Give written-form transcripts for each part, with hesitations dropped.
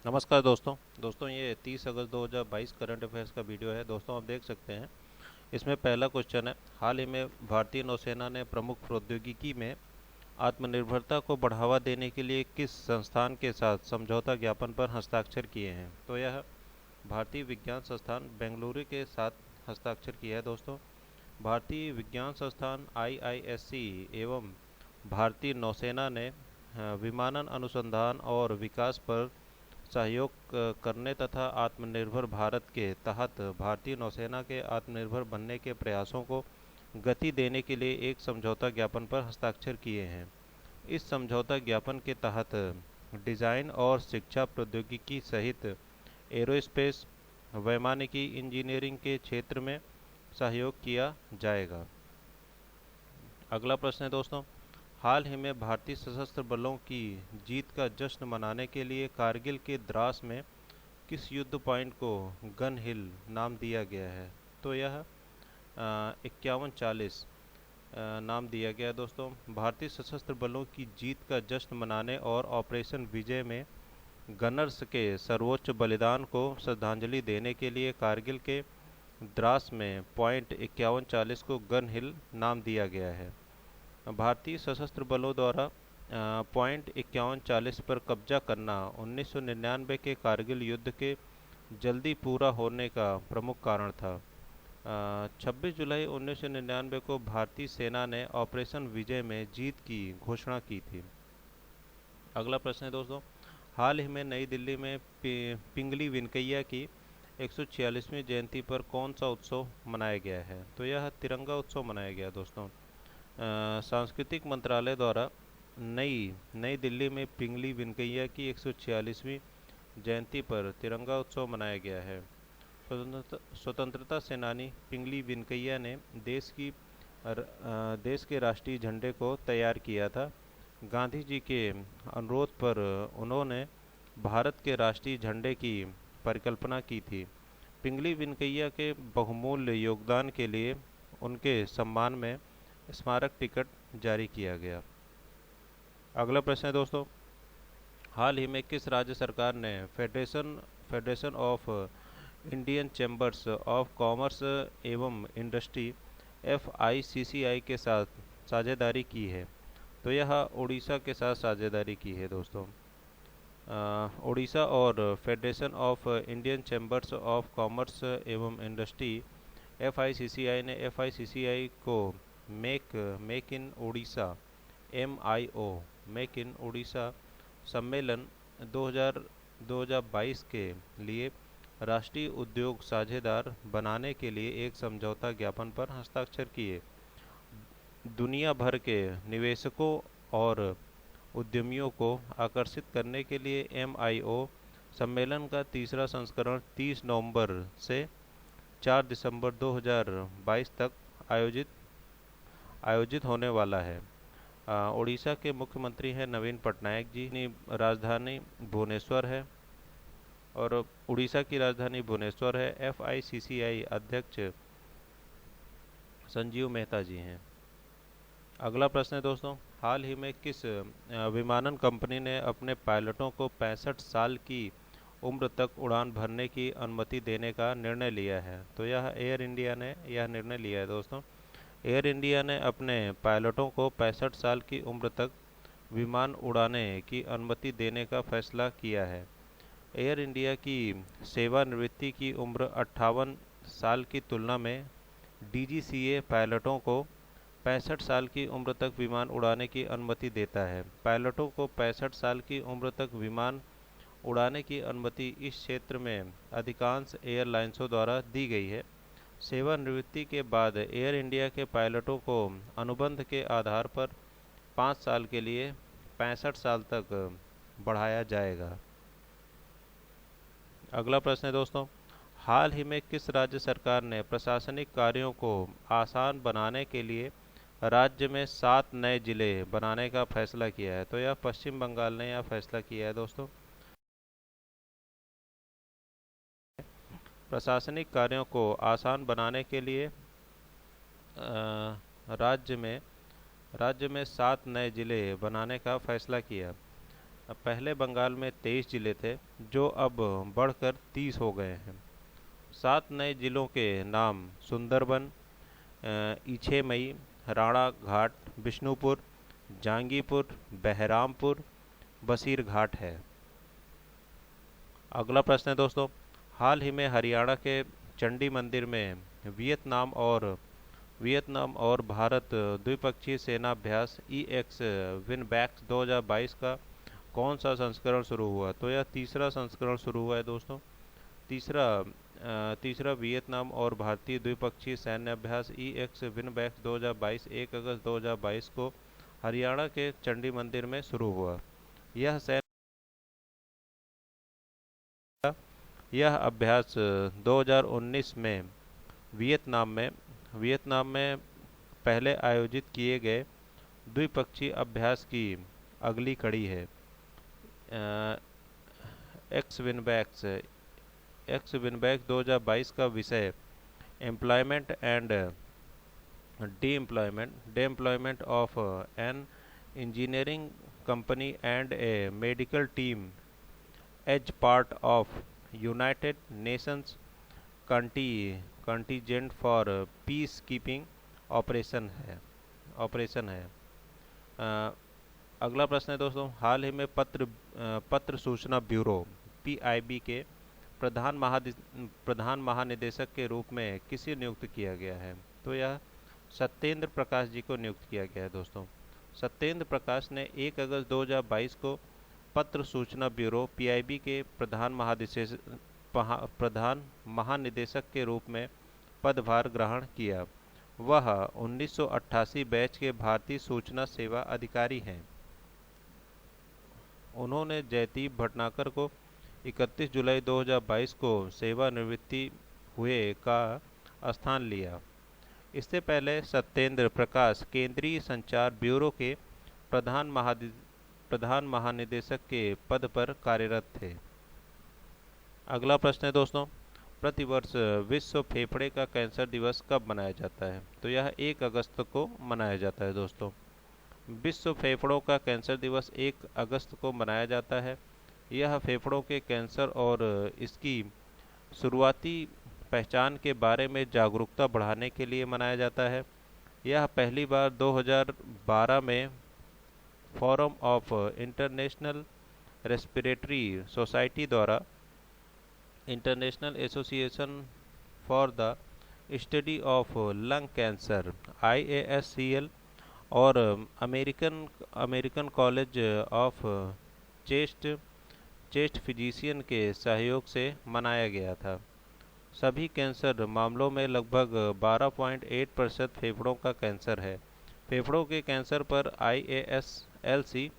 नमस्कार दोस्तों ये 30 अगस्त 2022 करंट अफेयर्स का वीडियो है। दोस्तों आप देख सकते हैं, इसमें पहला क्वेश्चन है, हाल ही में भारतीय नौसेना ने प्रमुख प्रौद्योगिकी में आत्मनिर्भरता को बढ़ावा देने के लिए किस संस्थान के साथ समझौता ज्ञापन पर हस्ताक्षर किए हैं? तो यह भारतीय विज्ञान संस्थान बेंगलुरु के साथ हस्ताक्षर किया है। दोस्तों, भारतीय विज्ञान संस्थान आईआईएससी एवं भारतीय नौसेना ने विमानन अनुसंधान और विकास पर सहयोग करने तथा आत्मनिर्भर भारत के तहत भारतीय नौसेना के आत्मनिर्भर बनने के प्रयासों को गति देने के लिए एक समझौता ज्ञापन पर हस्ताक्षर किए हैं। इस समझौता ज्ञापन के तहत डिज़ाइन और शिक्षा प्रौद्योगिकी सहित एरोस्पेस, वैमानिकी इंजीनियरिंग के क्षेत्र में सहयोग किया जाएगा। अगला प्रश्न है दोस्तों, हाल ही में भारतीय सशस्त्र बलों की जीत का जश्न मनाने के लिए कारगिल के द्रास में किस युद्ध पॉइंट को गन हिल नाम दिया गया है? तो यह 5140 नाम दिया गया है। दोस्तों, भारतीय सशस्त्र बलों की जीत का जश्न मनाने और ऑपरेशन विजय में गनर्स के सर्वोच्च बलिदान को श्रद्धांजलि देने के लिए कारगिल के द्रास में पॉइंट 5140 को गन हिल नाम दिया गया है। भारतीय सशस्त्र बलों द्वारा पॉइंट 5140 पर कब्जा करना 1999 के कारगिल युद्ध के जल्दी पूरा होने का प्रमुख कारण था। 26 जुलाई 1999 को भारतीय सेना ने ऑपरेशन विजय में जीत की घोषणा की थी। अगला प्रश्न है दोस्तों, हाल ही में नई दिल्ली में पिंगली वेंकैया की 146वीं जयंती पर कौन सा उत्सव मनाया गया है? तो यह तिरंगा उत्सव मनाया गया। दोस्तों, सांस्कृतिक मंत्रालय द्वारा नई नई दिल्ली में पिंगली वेंकैया की 146वीं जयंती पर तिरंगा उत्सव मनाया गया है। स्वतंत्रता सेनानी पिंगली वेंकैया ने देश के राष्ट्रीय झंडे को तैयार किया था। गांधी जी के अनुरोध पर उन्होंने भारत के राष्ट्रीय झंडे की परिकल्पना की थी। पिंगली वेंकैया के बहुमूल्य योगदान के लिए उनके सम्मान में स्मारक टिकट जारी किया गया। अगला प्रश्न है दोस्तों, हाल ही में किस राज्य सरकार ने federation of Indian chambers of commerce एवं इंडस्ट्री FICCI के साथ साझेदारी की है? तो यह उड़ीसा के साथ साझेदारी की है। दोस्तों, उड़ीसा और federation of Indian chambers of commerce एवं इंडस्ट्री FICCI ने FICCI को make in Orissa MIO make in Orissa सम्मेलन 2022 के लिए राष्ट्रीय उद्योग साझेदार बनाने के लिए एक समझौता ज्ञापन पर हस्ताक्षर किए। दुनिया भर के निवेशकों और उद्यमियों को आकर्षित करने के लिए MIO सम्मेलन का तीसरा संस्करण 30 नवंबर से 4 दिसंबर 2022 तक आयोजित होने वाला है। उड़ीसा के मुख्यमंत्री हैं नवीन पटनायक जी। राजधानी भुवनेश्वर है और उड़ीसा की राजधानी भुवनेश्वर है। FICCI अध्यक्ष संजीव मेहता जी हैं। अगला प्रश्न है दोस्तों, हाल ही में किस विमानन कंपनी ने अपने पायलटों को 65 साल की उम्र तक उड़ान भरने की अनुमति देने का निर्णय लिया है? तो यह एयर इंडिया ने यह निर्णय लिया है। दोस्तों, एयर इंडिया ने अपने पायलटों को 65 साल की उम्र तक विमान उड़ाने की अनुमति देने का फैसला किया है। एयर इंडिया की सेवानिवृत्ति की उम्र 58 साल की तुलना में DGCA पायलटों को 65 साल की उम्र तक विमान उड़ाने की अनुमति देता है। पायलटों को 65 साल की उम्र तक विमान उड़ाने की अनुमति इस क्षेत्र में अधिकांश एयरलाइंसों द्वारा दी गई है। सेवानिवृत्ति के बाद एयर इंडिया के पायलटों को अनुबंध के आधार पर 5 साल के लिए 65 साल तक बढ़ाया जाएगा। अगला प्रश्न है दोस्तों, हाल ही में किस राज्य सरकार ने प्रशासनिक कार्यों को आसान बनाने के लिए राज्य में 7 नए जिले बनाने का फैसला किया है? तो यह पश्चिम बंगाल ने यह फैसला किया है। दोस्तों, प्रशासनिक कार्यों को आसान बनाने के लिए राज्य में 7 नए जिले बनाने का फैसला किया। पहले बंगाल में 23 जिले थे, जो अब बढ़कर 30 हो गए हैं। 7 नए जिलों के नाम सुंदरबन, इछेमई, राणा घाट, बिष्णुपुर, जांगीपुर, बहरामपुर, बसीरघाट है। अगला प्रश्न है दोस्तों, हाल ही में हरियाणा के चंडी मंदिर में वियतनाम और भारत द्विपक्षीय सेनाभ्यास EX विनबैक्स 2022 का कौन सा संस्करण शुरू हुआ? तो यह तीसरा संस्करण शुरू हुआ है दोस्तों। तीसरा वियतनाम और भारतीय द्विपक्षीय सैन्य अभ्यास EX विनबैक्स 2022 1 अगस्त 2022 को हरियाणा के चंडी मंदिर में शुरू हुआ। यह सैन्य यह अभ्यास 2019 में वियतनाम में पहले आयोजित किए गए द्विपक्षीय अभ्यास की अगली कड़ी है। एक्स विनबैक्स 2022 का विषय employment and de-employment of an engineering company and a medical team as part of United Nations contingent for peacekeeping operation है। अ, अगला प्रश्न है दोस्तों, हाल ही में पत्र सूचना ब्यूरो PIB के प्रधान महानिदेशक के रूप में किसे नियुक्त किया गया है? तो यह सत्येंद्र प्रकाश जी को नियुक्त किया गया है दोस्तों। सत्येंद्र प्रकाश ने 1 अगस्त 2022 को पत्र सूचना ब्यूरो PIB के प्रधान महानिदेशक के रूप में पदभार ग्रहण किया। वह 1988 बैच के भारतीय सूचना सेवा अधिकारी हैं। उन्होंने जयदीप भटनागर को 31 जुलाई 2022 को सेवानिवृत्ति हुए का स्थान लिया। इससे पहले सत्येंद्र प्रकाश केंद्रीय संचार ब्यूरो के प्रधान महानिदेशक के पद पर कार्यरत थे। अगला प्रश्न है दोस्तों, प्रतिवर्ष विश्व फेफड़े का कैंसर दिवस कब मनाया जाता है? तो यह 1 अगस्त को मनाया जाता है दोस्तों। विश्व फेफड़ों का कैंसर दिवस 1 अगस्त को मनाया जाता है। यह फेफड़ों के कैंसर और इसकी शुरुआती पहचान के बारे में जागरूकता बढ़ाने के लिए मनाया जाता है। यह पहली बार 2012 में forum of international respiratory society द्वारा international association for the study of lung cancer IASCL और American college of chest physician के सहयोग से मनाया गया था। सभी कैंसर मामलों में लगभग 12.8% फेफड़ों का कैंसर है। फेफड़ों के कैंसर पर IASLC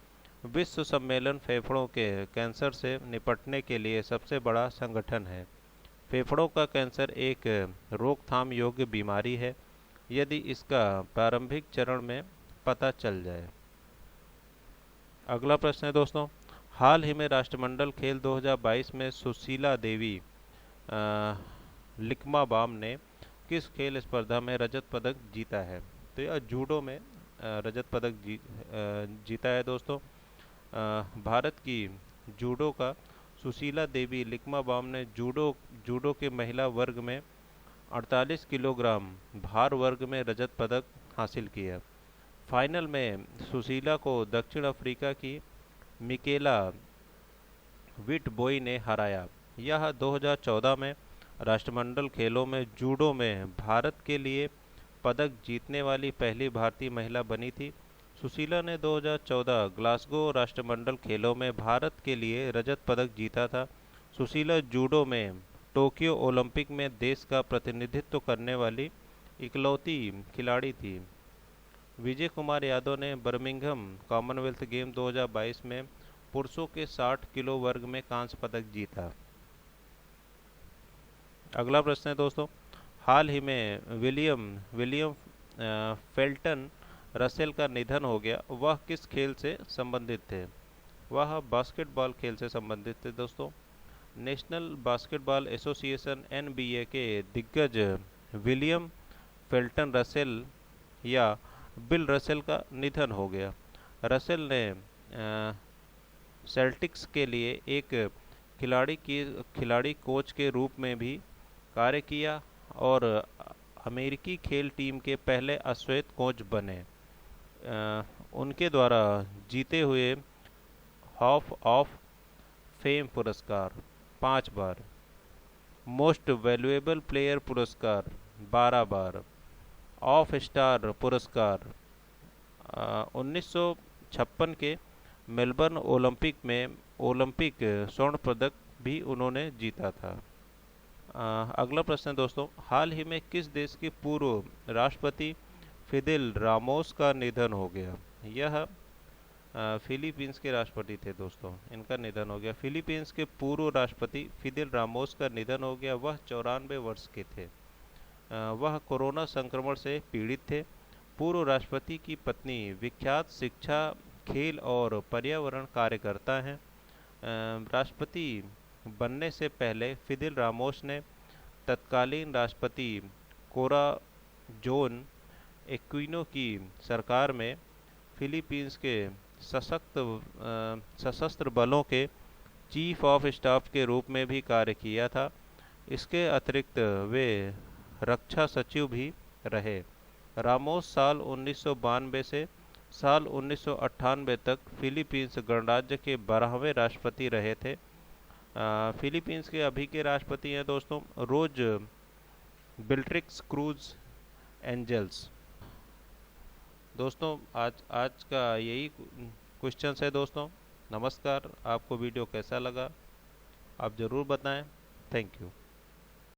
विश्व सम्मेलन फेफड़ों के कैंसर से निपटने के लिए सबसे बड़ा संगठन है। फेफड़ों का कैंसर एक रोकथाम योग्य बीमारी है यदि इसका प्रारंभिक चरण में पता चल जाए। अगला प्रश्न है दोस्तों, हाल ही में राष्ट्रमंडल खेल 2022 में सुशीला देवी लिकमाबाम ने किस खेल स्पर्धा में रजत पदक जीता है? तो यह जूडो में रजत पदक जीता है दोस्तों। भारत की जूडो का सुशीला देवी लिकमाबाम ने जूडो के महिला वर्ग में 48 किलोग्राम भार वर्ग में रजत पदक हासिल किया। फाइनल में सुशीला को दक्षिण अफ्रीका की मिकेला विटबोई ने हराया। यह 2014 में राष्ट्रमंडल खेलों में जूडो में भारत के लिए पदक जीतने वाली पहली भारतीय महिला बनी थी। सुशीला ने 2014 ग्लासगो राष्ट्रमंडल खेलों में भारत के लिए रजत पदक जीता था। सुशीला जूडो में टोक्यो ओलंपिक में देश का प्रतिनिधित्व करने वाली इकलौती खिलाड़ी थी। विजय कुमार यादव ने बर्मिंघम कॉमनवेल्थ गेम 2022 में पुरुषों के 60 किलो वर्ग में कांस्य पदक जीता। अगला प्रश्न है दोस्तों, हाल ही में विलियम फेल्टन रसेल का निधन हो गया। वह किस खेल से संबंधित थे? वह बास्केटबॉल खेल से संबंधित थे दोस्तों। नेशनल बास्केटबॉल एसोसिएशन NBA के दिग्गज विलियम फेल्टन रसेल या बिल रसेल का निधन हो गया। रसेल ने सेल्टिक्स के लिए एक खिलाड़ी कोच के रूप में भी कार्य किया और अमेरिकी खेल टीम के पहले अश्वेत कोच बने। उनके द्वारा जीते हुए हॉफ ऑफ फेम पुरस्कार 5 बार, मोस्ट वैल्यूएबल प्लेयर पुरस्कार 12 बार, ऑफ स्टार पुरस्कार 1956 के मेलबर्न ओलंपिक स्वर्ण पदक भी उन्होंने जीता था। अगला प्रश्न है दोस्तों, हाल ही में किस देश के पूर्व राष्ट्रपति फिदेल रामोस का निधन हो गया? यह फिलीपींस के राष्ट्रपति थे दोस्तों, इनका निधन हो गया। फिलीपींस के पूर्व राष्ट्रपति फिदेल रामोस का निधन हो गया। वह 94 वर्ष के थे। वह कोरोना संक्रमण से पीड़ित थे। पूर्व राष्ट्रपति की पत्नी विख्यात शिक्षा, खेल और पर्यावरण कार्यकर्ता हैं। राष्ट्रपति बनने से पहले फिदेल रामोस ने तत्कालीन राष्ट्रपति कोरा जोन एक्विनो की सरकार में फिलीपींस के सशस्त्र बलों के चीफ ऑफ स्टाफ के रूप में भी कार्य किया था। इसके अतिरिक्त वे रक्षा सचिव भी रहे। रामोस साल 1992 से साल 1998 तक फिलीपींस गणराज्य के 12वें राष्ट्रपति रहे थे। फिलीपींस के अभी के राष्ट्रपति हैं दोस्तों रोज बिल्ट्रिक्स क्रूज एंजल्स। दोस्तों आज का यही क्वेश्चन है दोस्तों। नमस्कार। आपको वीडियो कैसा लगा आप ज़रूर बताएं। Thank you.